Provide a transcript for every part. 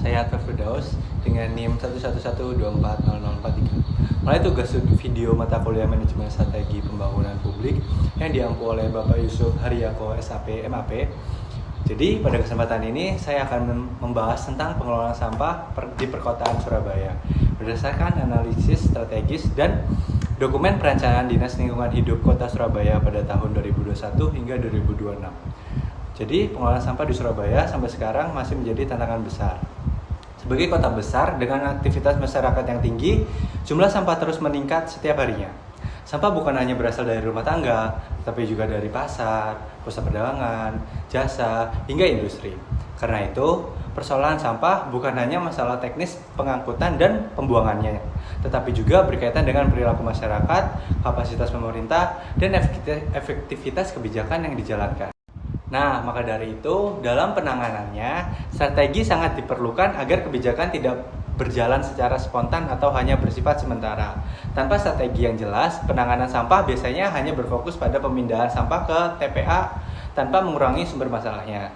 saya Atfa Firdaus dengan NIM 111240043. Mulai tugas video mata kuliah Manajemen Strategi Pembangunan Publik yang diampu oleh Bapak Yusuf Haryako SAP MAP. Jadi pada kesempatan ini saya akan membahas tentang pengelolaan sampah di perkotaan Surabaya berdasarkan analisis strategis dan dokumen perencanaan Dinas Lingkungan Hidup Kota Surabaya pada tahun 2021 hingga 2026. Jadi pengelolaan sampah di Surabaya sampai sekarang masih menjadi tantangan besar. Sebagai kota besar dengan aktivitas masyarakat yang tinggi, jumlah sampah terus meningkat setiap harinya. Sampah bukan hanya berasal dari rumah tangga, tapi juga dari pasar, pusat perdagangan, jasa, hingga industri. Karena itu, persoalan sampah bukan hanya masalah teknis pengangkutan dan pembuangannya, tetapi juga berkaitan dengan perilaku masyarakat, kapasitas pemerintah, dan efektivitas kebijakan yang dijalankan. Nah, maka dari itu, dalam penanganannya, strategi sangat diperlukan agar kebijakan tidak berjalan secara spontan atau hanya bersifat sementara. Tanpa strategi yang jelas, penanganan sampah biasanya hanya berfokus pada pemindahan sampah ke TPA tanpa mengurangi sumber masalahnya.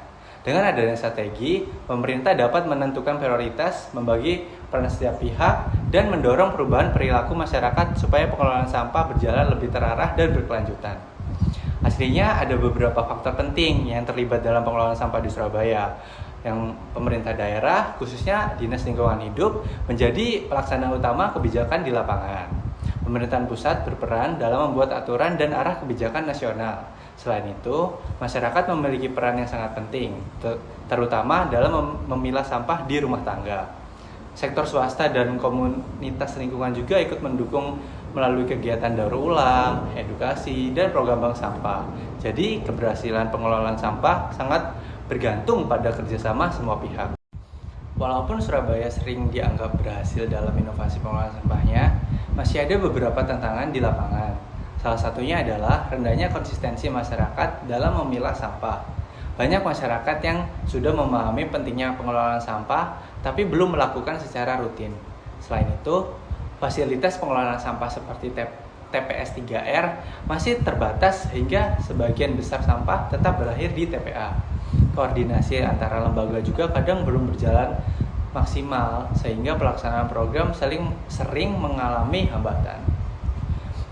Dengan adanya strategi, pemerintah dapat menentukan prioritas, membagi peran setiap pihak, dan mendorong perubahan perilaku masyarakat supaya pengelolaan sampah berjalan lebih terarah dan berkelanjutan. Aslinya ada beberapa faktor penting yang terlibat dalam pengelolaan sampah di Surabaya, yang pemerintah daerah, khususnya Dinas Lingkungan Hidup, menjadi pelaksana utama kebijakan di lapangan. Pemerintahan pusat berperan dalam membuat aturan dan arah kebijakan nasional. Selain itu, masyarakat memiliki peran yang sangat penting, terutama dalam memilah sampah di rumah tangga. Sektor swasta dan komunitas lingkungan juga ikut mendukung melalui kegiatan daur ulang, edukasi, dan program bank sampah. Jadi, keberhasilan pengelolaan sampah sangat bergantung pada kerjasama semua pihak. Walaupun Surabaya sering dianggap berhasil dalam inovasi pengelolaan sampahnya, masih ada beberapa tantangan di lapangan. Salah satunya adalah rendahnya konsistensi masyarakat dalam memilah sampah. Banyak masyarakat yang sudah memahami pentingnya pengelolaan sampah, tapi belum melakukan secara rutin. Selain itu, fasilitas pengelolaan sampah seperti TPS 3R masih terbatas sehingga sebagian besar sampah tetap berakhir di TPA. Koordinasi antara lembaga juga kadang belum berjalan maksimal sehingga pelaksanaan program sering mengalami hambatan.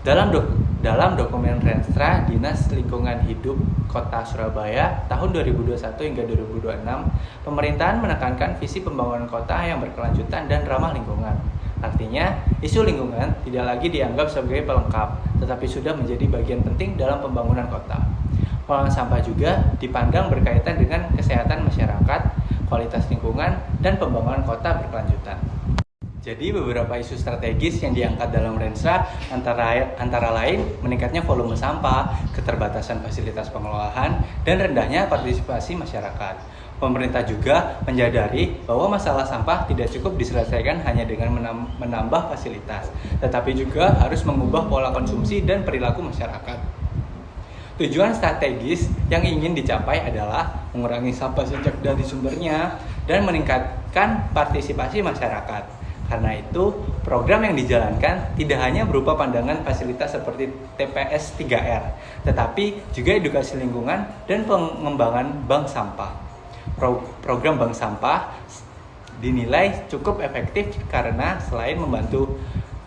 Dalam dokumen Renstra Dinas Lingkungan Hidup Kota Surabaya tahun 2021 hingga 2026, pemerintahan menekankan visi pembangunan kota yang berkelanjutan dan ramah lingkungan. Artinya, isu lingkungan tidak lagi dianggap sebagai pelengkap, tetapi sudah menjadi bagian penting dalam pembangunan kota. Pengelolaan sampah juga dipandang berkaitan dengan kesehatan masyarakat, kualitas lingkungan, dan pembangunan kota berkelanjutan. Jadi beberapa isu strategis yang diangkat dalam Renstra antara lain meningkatnya volume sampah, keterbatasan fasilitas pengelolaan, dan rendahnya partisipasi masyarakat. Pemerintah juga menyadari bahwa masalah sampah tidak cukup diselesaikan hanya dengan menambah fasilitas, tetapi juga harus mengubah pola konsumsi dan perilaku masyarakat. Tujuan strategis yang ingin dicapai adalah mengurangi sampah sejak dari sumbernya dan meningkatkan partisipasi masyarakat. Karena itu, program yang dijalankan tidak hanya berupa pandangan fasilitas seperti TPS 3R, tetapi juga edukasi lingkungan dan pengembangan bank sampah. Program bank sampah dinilai cukup efektif karena selain membantu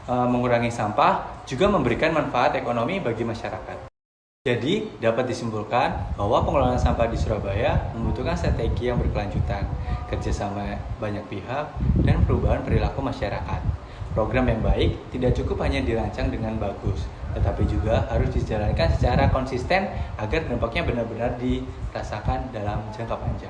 mengurangi sampah, juga memberikan manfaat ekonomi bagi masyarakat. Jadi, dapat disimpulkan bahwa pengelolaan sampah di Surabaya membutuhkan strategi yang berkelanjutan, kerjasama banyak pihak, dan perubahan perilaku masyarakat. Program yang baik tidak cukup hanya dirancang dengan bagus, tetapi juga harus dijalankan secara konsisten agar dampaknya benar-benar dirasakan dalam jangka panjang.